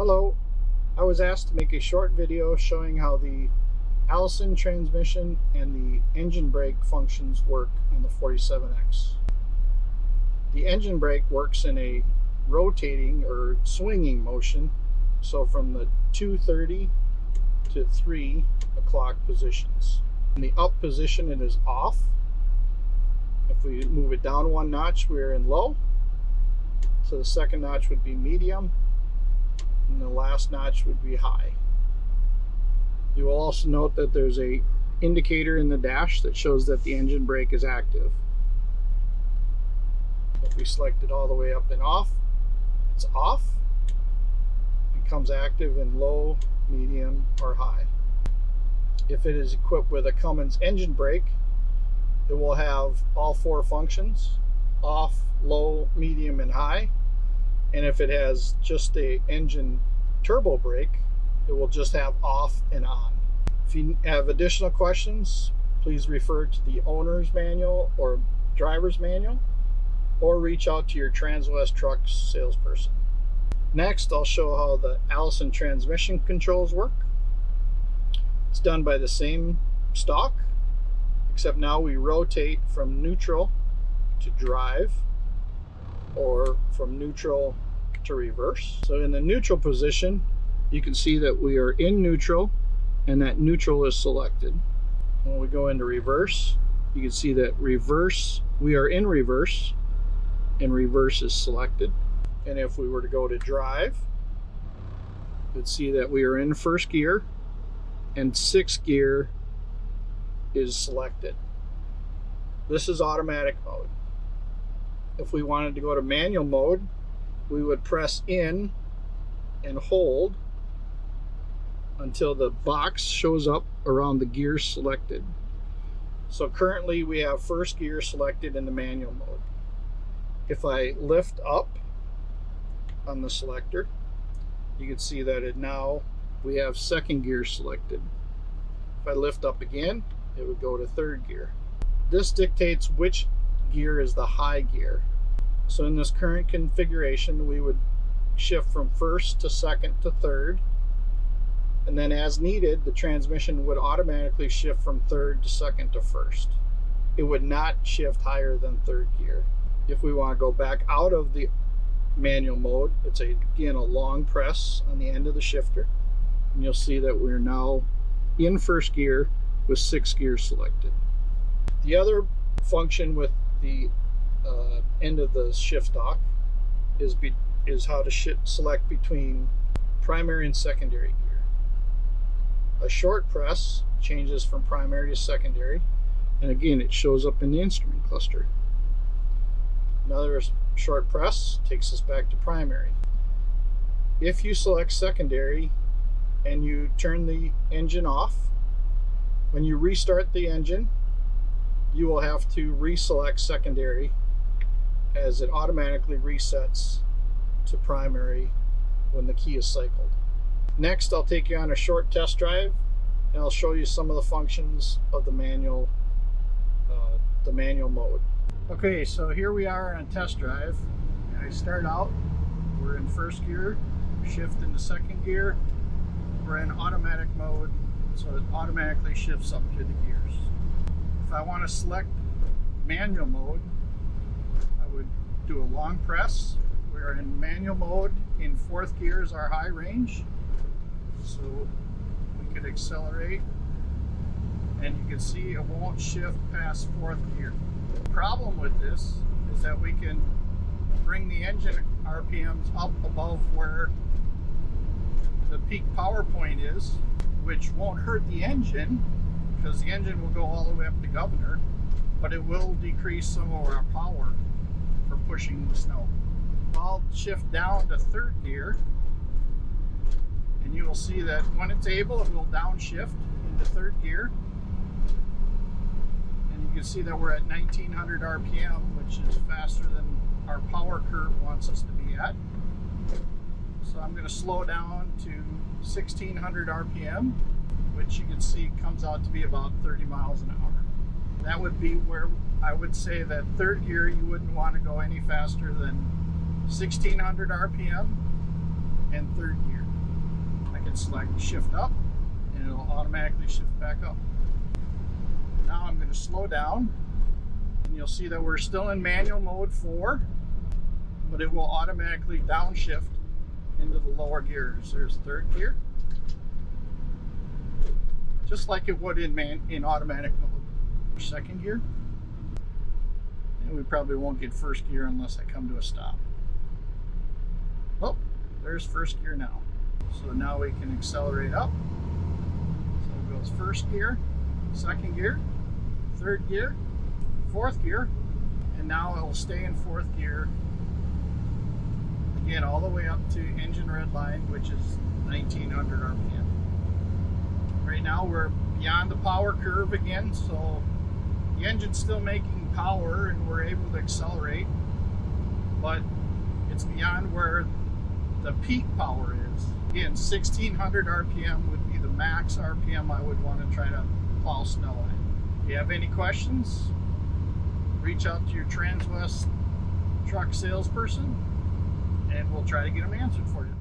Hello, I was asked to make a short video showing how the Allison transmission and the engine brake functions work on the 47X. The engine brake works in a rotating or swinging motion, so from the 2:30 to 3 o'clock positions. In the up position it is off. If we move it down one notch, we're in low. So the second notch would be medium, and the last notch would be high. You will also note that there's a indicator in the dash that shows that the engine brake is active. If we select it all the way up and off, it's off. It becomes active in low, medium, or high. If it is equipped with a Cummins engine brake, it will have all four functions: off, low, medium, and high. And if it has just a engine turbo brake, it will just have off and on. If you have additional questions, please refer to the owner's manual or driver's manual, or reach out to your Transwest trucks salesperson. Next, I'll show how the Allison transmission controls work. It's done by the same stock, except now we rotate from neutral to drive, or from neutral to reverse. So in the neutral position, you can see that we are in neutral and that neutral is selected. When we go into reverse, you can see that reverse, we are in reverse and reverse is selected. And if we were to go to drive, you'd see that we are in first gear and sixth gear is selected. This is automatic mode. If we wanted to go to manual mode, we would press in and hold until the box shows up around the gears selected. So currently we have first gear selected in the manual mode. If I lift up on the selector, you can see that now we have second gear selected. If I lift up again, it would go to third gear. This dictates which gear is the high gear. So in this current configuration, we would shift from first to second to third, and then as needed, the transmission would automatically shift from third to second to first. It would not shift higher than third gear. If we want to go back out of the manual mode, it's again a long press on the end of the shifter, and you'll see that we're now in first gear with sixth gear selected. The other function with the end of the shift stalk is how to select between primary and secondary gear. A short press changes from primary to secondary, and again it shows up in the instrument cluster. Another short press takes us back to primary. If you select secondary and you turn the engine off, when you restart the engine, you will have to reselect secondary, as it automatically resets to primary when the key is cycled. Next, I'll take you on a short test drive and I'll show you some of the functions of the manual mode. Okay, so here we are on a test drive. And I start out, we're in first gear, shift into second gear, we're in automatic mode, so it automatically shifts up through the gears. If I want to select manual mode, I would do a long press. We're in manual mode. In fourth gear is our high range, so we could accelerate, and you can see it won't shift past fourth gear. The problem with this is that we can bring the engine RPMs up above where the peak power point is, which won't hurt the engine, because the engine will go all the way up to governor, but it will decrease some of our power for pushing the snow. I'll shift down to third gear, and you will see that when it's able, it will downshift into third gear. And you can see that we're at 1900 RPM, which is faster than our power curve wants us to be at. So I'm going to slow down to 1600 RPM, which you can see comes out to be about 30 miles an hour. That would be where I would say that third gear, you wouldn't want to go any faster than 1600 RPM and third gear. hit select shift up, and it'll automatically shift back up. Now I'm going to slow down, and you'll see that we're still in manual mode 4, but it will automatically downshift into the lower gears. There's third gear, just like it would in automatic mode. Second gear, and we probably won't get first gear unless I come to a stop. Oh, there's first gear now. So now we can accelerate up. So it goes first gear, second gear, third gear, fourth gear, and now it will stay in fourth gear again all the way up to engine red line, which is 1900 RPM. Right now we're beyond the power curve again, so the engine's still making power and we're able to accelerate, but it's beyond where the peak power is. Again, 1600 RPM would be the max RPM I would want to try to plow snow at. If you have any questions, reach out to your Transwest truck salesperson and we'll try to get them answered for you.